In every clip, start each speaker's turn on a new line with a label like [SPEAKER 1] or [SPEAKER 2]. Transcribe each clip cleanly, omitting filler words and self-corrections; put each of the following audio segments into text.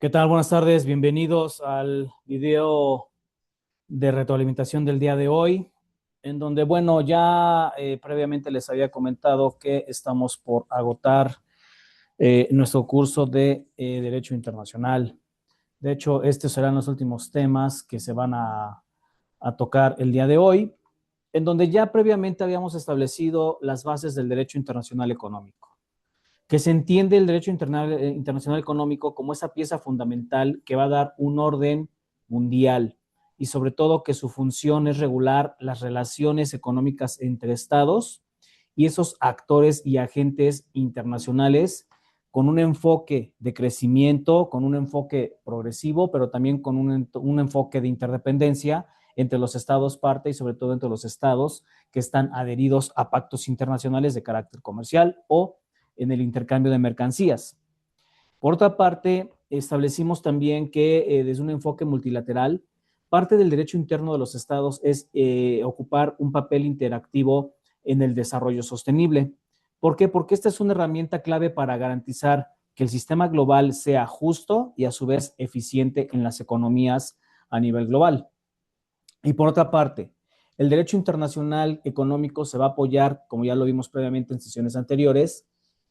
[SPEAKER 1] ¿Qué tal? Buenas tardes, bienvenidos al video de retroalimentación del día de hoy, en donde, bueno, ya previamente les había comentado que estamos por agotar nuestro curso de Derecho Internacional. De hecho, estos serán los últimos temas que se van a tocar el día de hoy, en donde ya previamente habíamos establecido las bases del derecho internacional económico, que se entiende el derecho internacional económico como esa pieza fundamental que va a dar un orden mundial y sobre todo que su función es regular las relaciones económicas entre estados y esos actores y agentes internacionales con un enfoque de crecimiento, con un enfoque progresivo, pero también con un enfoque de interdependencia entre los estados parte y sobre todo entre los estados que están adheridos a pactos internacionales de carácter comercial o en el intercambio de mercancías. Por otra parte, establecimos también que desde un enfoque multilateral, parte del derecho interno de los estados es ocupar un papel interactivo en el desarrollo sostenible. ¿Por qué? Porque esta es una herramienta clave para garantizar que el sistema global sea justo y a su vez eficiente en las economías a nivel global. Y por otra parte, el derecho internacional económico se va a apoyar, como ya lo vimos previamente en sesiones anteriores,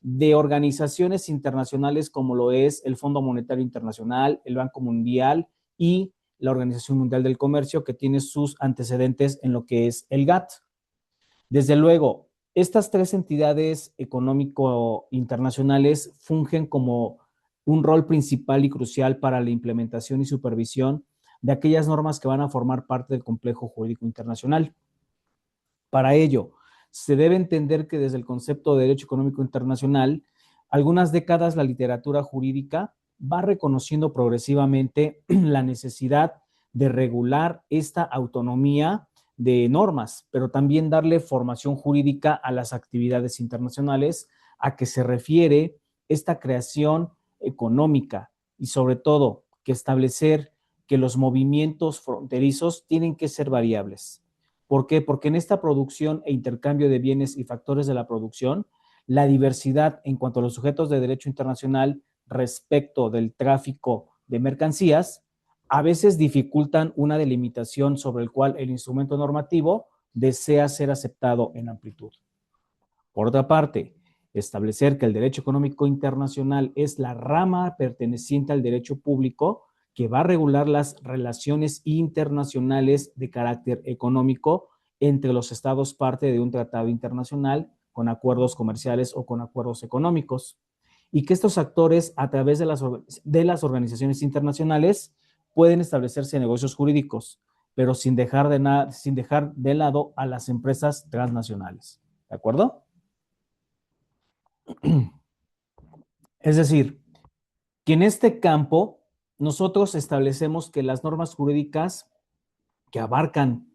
[SPEAKER 1] de organizaciones internacionales como lo es el Fondo Monetario Internacional, el Banco Mundial y la Organización Mundial del Comercio, que tiene sus antecedentes en lo que es el GATT. Desde luego, estas tres entidades económico-internacionales fungen como un rol principal y crucial para la implementación y supervisión de aquellas normas que van a formar parte del complejo jurídico internacional. Para ello, se debe entender que desde el concepto de derecho económico internacional, algunas décadas la literatura jurídica va reconociendo progresivamente la necesidad de regular esta autonomía de normas, pero también darle formación jurídica a las actividades internacionales a que se refiere esta creación económica y sobre todo que establecer que los movimientos fronterizos tienen que ser variables. ¿Por qué? Porque en esta producción e intercambio de bienes y factores de la producción, la diversidad en cuanto a los sujetos de derecho internacional respecto del tráfico de mercancías a veces dificultan una delimitación sobre el cual el instrumento normativo desea ser aceptado en amplitud. Por otra parte, establecer que el derecho económico internacional es la rama perteneciente al derecho público que va a regular las relaciones internacionales de carácter económico entre los estados parte de un tratado internacional con acuerdos comerciales o con acuerdos económicos, y que estos actores a través de las organizaciones internacionales pueden establecerse negocios jurídicos, pero sin dejar de lado a las empresas transnacionales. ¿De acuerdo? Es decir, que en este campo nosotros establecemos que las normas jurídicas que abarcan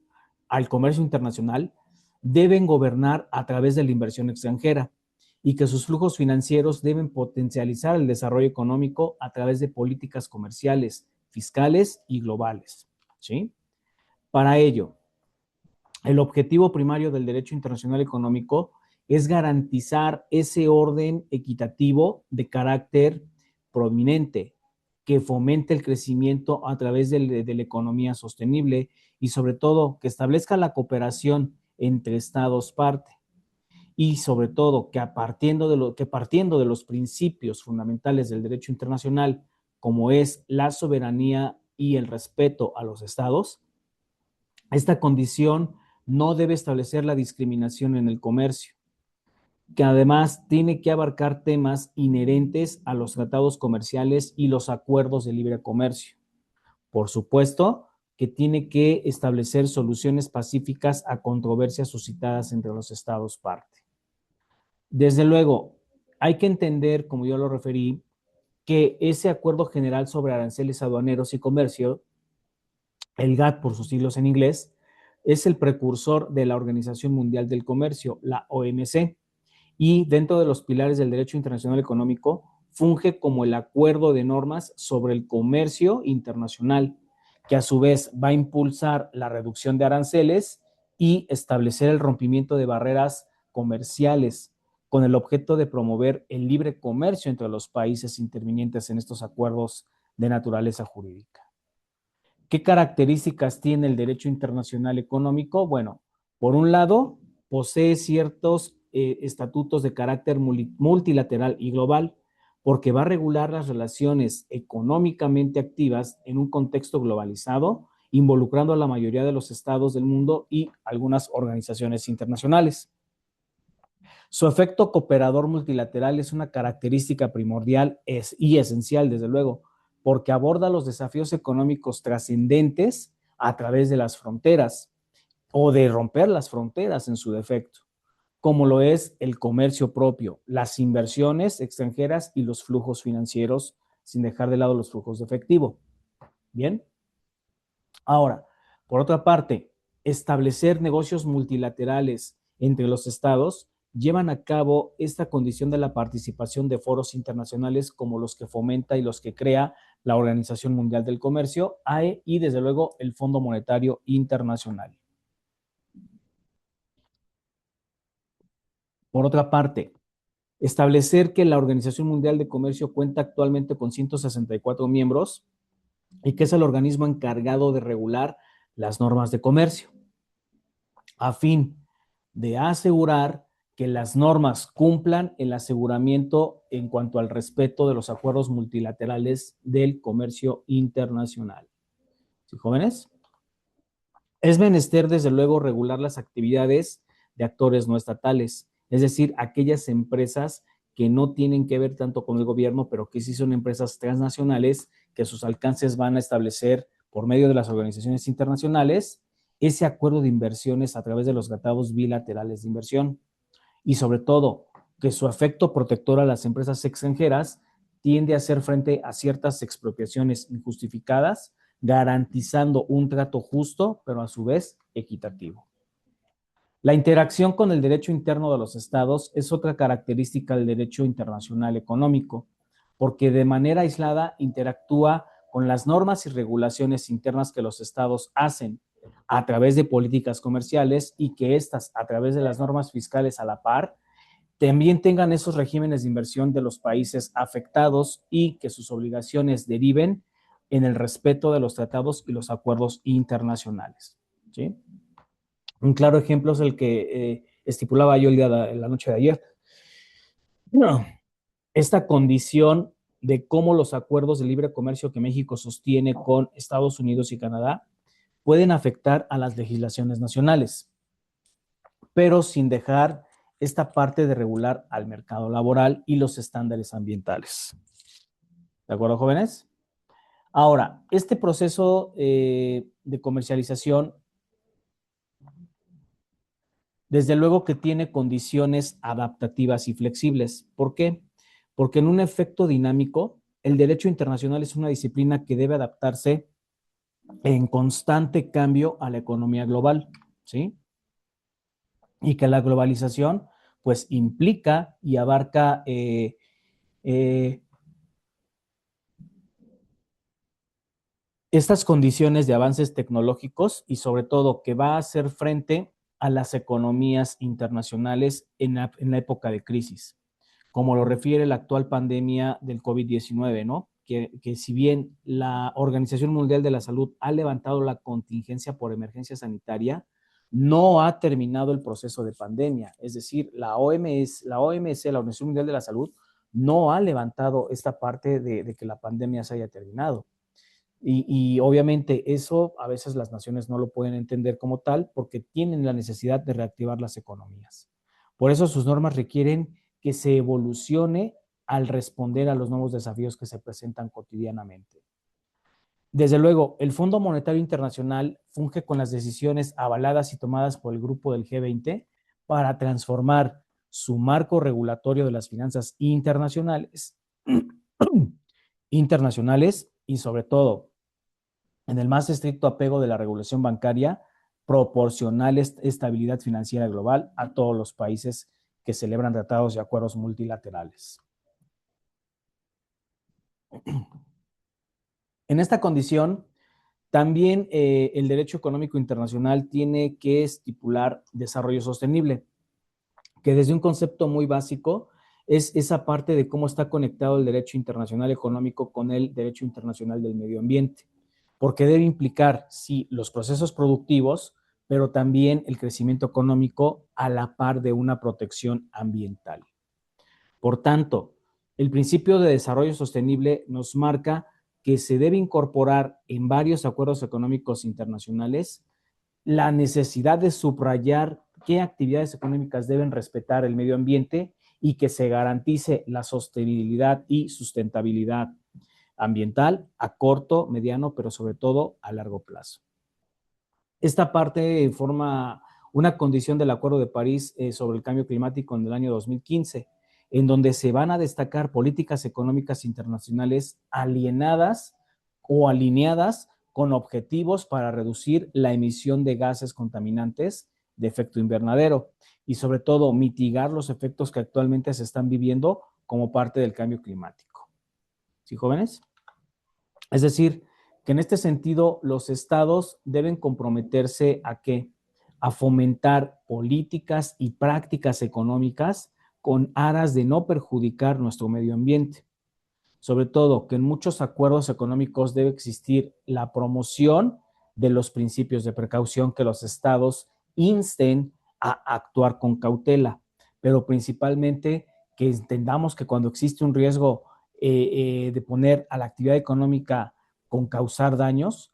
[SPEAKER 1] al comercio internacional deben gobernar a través de la inversión extranjera y que sus flujos financieros deben potencializar el desarrollo económico a través de políticas comerciales, fiscales y globales. ¿Sí? Para ello, el objetivo primario del derecho internacional económico es garantizar ese orden equitativo de carácter prominente que fomente el crecimiento a través de la economía sostenible y sobre todo que establezca la cooperación entre estados parte y sobre todo partiendo de los principios fundamentales del derecho internacional como es la soberanía y el respeto a los estados, esta condición no debe establecer la discriminación en el comercio, que además tiene que abarcar temas inherentes a los tratados comerciales y los acuerdos de libre comercio. Por supuesto, que tiene que establecer soluciones pacíficas a controversias suscitadas entre los estados parte. Desde luego, hay que entender, como yo lo referí, que ese acuerdo general sobre aranceles aduaneros y comercio, el GATT por sus siglos en inglés, es el precursor de la Organización Mundial del Comercio, la OMC, y dentro de los pilares del derecho internacional económico, funge como el acuerdo de normas sobre el comercio internacional, que a su vez va a impulsar la reducción de aranceles y establecer el rompimiento de barreras comerciales con el objeto de promover el libre comercio entre los países intervinientes en estos acuerdos de naturaleza jurídica. ¿Qué características tiene el derecho internacional económico? Bueno, por un lado, posee ciertos estatutos de carácter multilateral y global, porque va a regular las relaciones económicamente activas en un contexto globalizado, involucrando a la mayoría de los estados del mundo y algunas organizaciones internacionales. Su efecto cooperador multilateral es una característica primordial y esencial, desde luego, porque aborda los desafíos económicos trascendentes a través de las fronteras o de romper las fronteras en su defecto, como lo es el comercio propio, las inversiones extranjeras y los flujos financieros, sin dejar de lado los flujos de efectivo. Bien. Ahora, por otra parte, establecer negocios multilaterales entre los estados llevan a cabo esta condición de la participación de foros internacionales como los que fomenta y los que crea la Organización Mundial del Comercio, AE, y desde luego el Fondo Monetario Internacional. Por otra parte, establecer que la Organización Mundial de Comercio cuenta actualmente con 164 miembros y que es el organismo encargado de regular las normas de comercio, a fin de asegurar que las normas cumplan el aseguramiento en cuanto al respeto de los acuerdos multilaterales del comercio internacional. ¿Sí, jóvenes? Es menester, desde luego, regular las actividades de actores no estatales, es decir, aquellas empresas que no tienen que ver tanto con el gobierno, pero que sí son empresas transnacionales, que sus alcances van a establecer por medio de las organizaciones internacionales ese acuerdo de inversiones a través de los tratados bilaterales de inversión. Y sobre todo, que su efecto protector a las empresas extranjeras tiende a hacer frente a ciertas expropiaciones injustificadas, garantizando un trato justo, pero a su vez equitativo. La interacción con el derecho interno de los estados es otra característica del derecho internacional económico, porque de manera aislada interactúa con las normas y regulaciones internas que los estados hacen a través de políticas comerciales y que éstas, a través de las normas fiscales a la par, también tengan esos regímenes de inversión de los países afectados y que sus obligaciones deriven en el respeto de los tratados y los acuerdos internacionales. ¿Sí? Un claro ejemplo es el que estipulaba yo la noche de ayer. No, esta condición de cómo los acuerdos de libre comercio que México sostiene con Estados Unidos y Canadá pueden afectar a las legislaciones nacionales, pero sin dejar esta parte de regular al mercado laboral y los estándares ambientales. ¿De acuerdo, jóvenes? Ahora, este proceso de comercialización, desde luego que tiene condiciones adaptativas y flexibles. ¿Por qué? Porque en un efecto dinámico, el derecho internacional es una disciplina que debe adaptarse en constante cambio a la economía global, ¿sí? Y que la globalización, pues, implica y abarca estas condiciones de avances tecnológicos y sobre todo que va a hacer frente a las economías internacionales en la época de crisis, como lo refiere la actual pandemia del COVID-19, ¿no? Que si bien la Organización Mundial de la Salud ha levantado la contingencia por emergencia sanitaria, no ha terminado el proceso de pandemia. Es decir, la OMS, la Organización Mundial de la Salud, no ha levantado esta parte de que la pandemia se haya terminado. Y obviamente eso a veces las naciones no lo pueden entender como tal porque tienen la necesidad de reactivar las economías. Por eso sus normas requieren que se evolucione al responder a los nuevos desafíos que se presentan cotidianamente. Desde luego, el Fondo Monetario Internacional funge con las decisiones avaladas y tomadas por el grupo del G20 para transformar su marco regulatorio de las finanzas internacionales, internacionales y sobre todo en el más estricto apego de la regulación bancaria, proporcional estabilidad financiera global a todos los países que celebran tratados y acuerdos multilaterales. En esta condición, también el derecho económico internacional tiene que estipular desarrollo sostenible, que desde un concepto muy básico es esa parte de cómo está conectado el derecho internacional económico con el derecho internacional del medio ambiente, porque debe implicar, sí, los procesos productivos, pero también el crecimiento económico a la par de una protección ambiental. Por tanto, el principio de desarrollo sostenible nos marca que se debe incorporar en varios acuerdos económicos internacionales la necesidad de subrayar qué actividades económicas deben respetar el medio ambiente y que se garantice la sostenibilidad y sustentabilidad ambiental a corto, mediano, pero sobre todo a largo plazo. Esta parte forma una condición del Acuerdo de París sobre el cambio climático en el año 2015, en donde se van a destacar políticas económicas internacionales alienadas o alineadas con objetivos para reducir la emisión de gases contaminantes de efecto invernadero y sobre todo mitigar los efectos que actualmente se están viviendo como parte del cambio climático. ¿Sí, jóvenes? Es decir, que en este sentido los estados deben comprometerse a qué? A fomentar políticas y prácticas económicas con aras de no perjudicar nuestro medio ambiente. Sobre todo que en muchos acuerdos económicos debe existir la promoción de los principios de precaución que los estados insten a actuar con cautela, pero principalmente que entendamos que cuando existe un riesgo de poner a la actividad económica con causar daños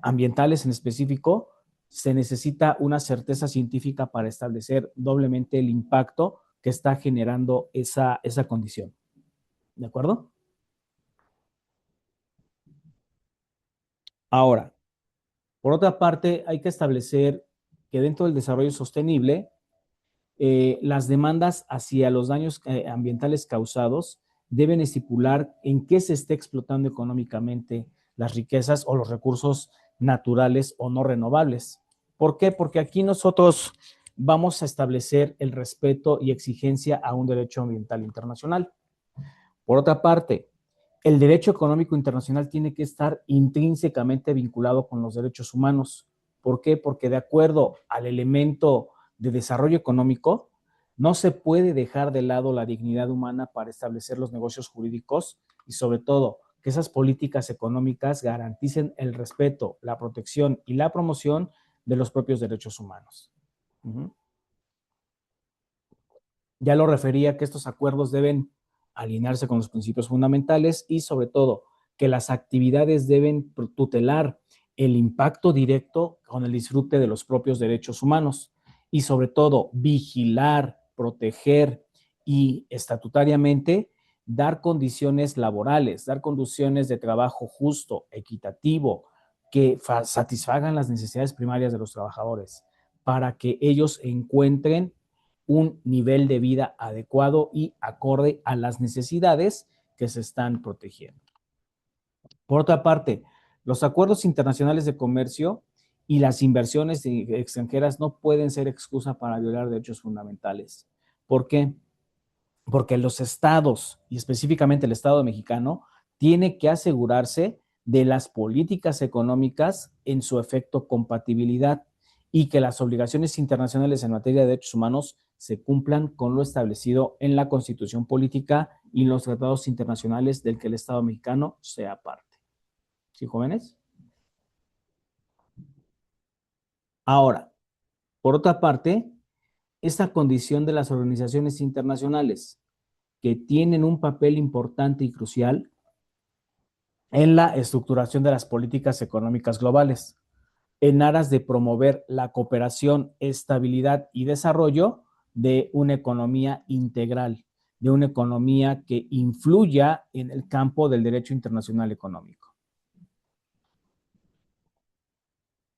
[SPEAKER 1] ambientales en específico, se necesita una certeza científica para establecer doblemente el impacto que está generando esa condición. ¿De acuerdo? Ahora, por otra parte, hay que establecer que dentro del desarrollo sostenible, las demandas hacia los daños ambientales causados deben estipular en qué se está explotando económicamente las riquezas o los recursos naturales o no renovables. ¿Por qué? Porque aquí nosotros vamos a establecer el respeto y exigencia a un derecho ambiental internacional. Por otra parte, el derecho económico internacional tiene que estar intrínsecamente vinculado con los derechos humanos. ¿Por qué? Porque de acuerdo al elemento de desarrollo económico, no se puede dejar de lado la dignidad humana para establecer los negocios jurídicos y sobre todo que esas políticas económicas garanticen el respeto, la protección y la promoción de los propios derechos humanos. Ya lo refería que estos acuerdos deben alinearse con los principios fundamentales y sobre todo que las actividades deben tutelar el impacto directo con el disfrute de los propios derechos humanos y sobre todo vigilar, proteger y estatutariamente dar condiciones laborales, dar condiciones de trabajo justo, equitativo, que satisfagan las necesidades primarias de los trabajadores para que ellos encuentren un nivel de vida adecuado y acorde a las necesidades que se están protegiendo. Por otra parte, los acuerdos internacionales de comercio y las inversiones extranjeras no pueden ser excusa para violar derechos fundamentales. ¿Por qué? Porque los estados, y específicamente el Estado mexicano, tiene que asegurarse de las políticas económicas en su efecto compatibilidad y que las obligaciones internacionales en materia de derechos humanos se cumplan con lo establecido en la Constitución Política y en los tratados internacionales del que el Estado mexicano sea parte. ¿Sí, jóvenes? Ahora, por otra parte, esta condición de las organizaciones internacionales que tienen un papel importante y crucial en la estructuración de las políticas económicas globales, en aras de promover la cooperación, estabilidad y desarrollo de una economía integral, de una economía que influya en el campo del derecho internacional económico.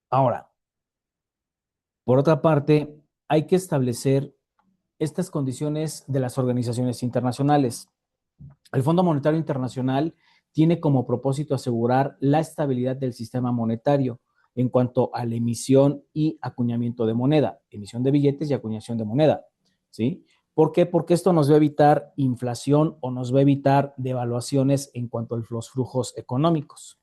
[SPEAKER 1] Ahora, por otra parte, hay que establecer estas condiciones de las organizaciones internacionales. El Fondo Monetario Internacional tiene como propósito asegurar la estabilidad del sistema monetario en cuanto a la emisión y acuñamiento de moneda, emisión de billetes y acuñación de moneda, ¿sí? ¿Por qué? Porque esto nos va a evitar inflación o nos va a evitar devaluaciones en cuanto a los flujos económicos.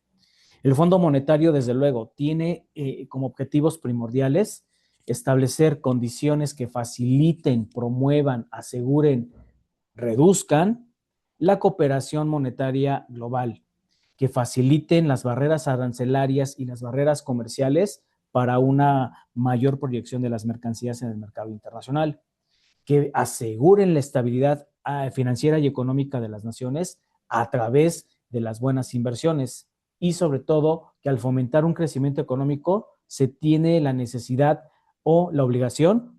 [SPEAKER 1] El Fondo Monetario, desde luego, tiene como objetivos primordiales establecer condiciones que faciliten, promuevan, aseguren reduzcan la cooperación monetaria global, que faciliten las barreras arancelarias y las barreras comerciales para una mayor proyección de las mercancías en el mercado internacional, que aseguren la estabilidad financiera y económica de las naciones a través de las buenas inversiones y sobre todo que al fomentar un crecimiento económico se tiene la necesidad o la obligación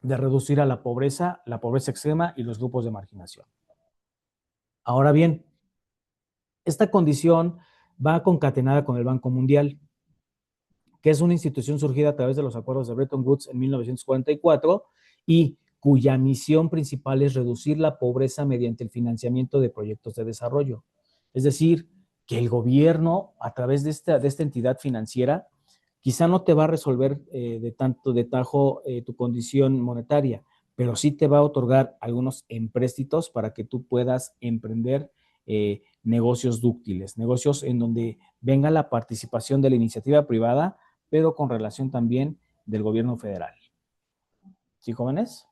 [SPEAKER 1] de reducir a la pobreza extrema y los grupos de marginación. Ahora bien, esta condición va concatenada con el Banco Mundial, que es una institución surgida a través de los acuerdos de Bretton Woods en 1944 y cuya misión principal es reducir la pobreza mediante el financiamiento de proyectos de desarrollo. Es decir, que el gobierno, a través de esta entidad financiera, quizá no te va a resolver de tajo tu condición monetaria, pero sí te va a otorgar algunos empréstitos para que tú puedas emprender negocios dúctiles, negocios en donde venga la participación de la iniciativa privada, pero con relación también del gobierno federal. ¿Sí, jóvenes?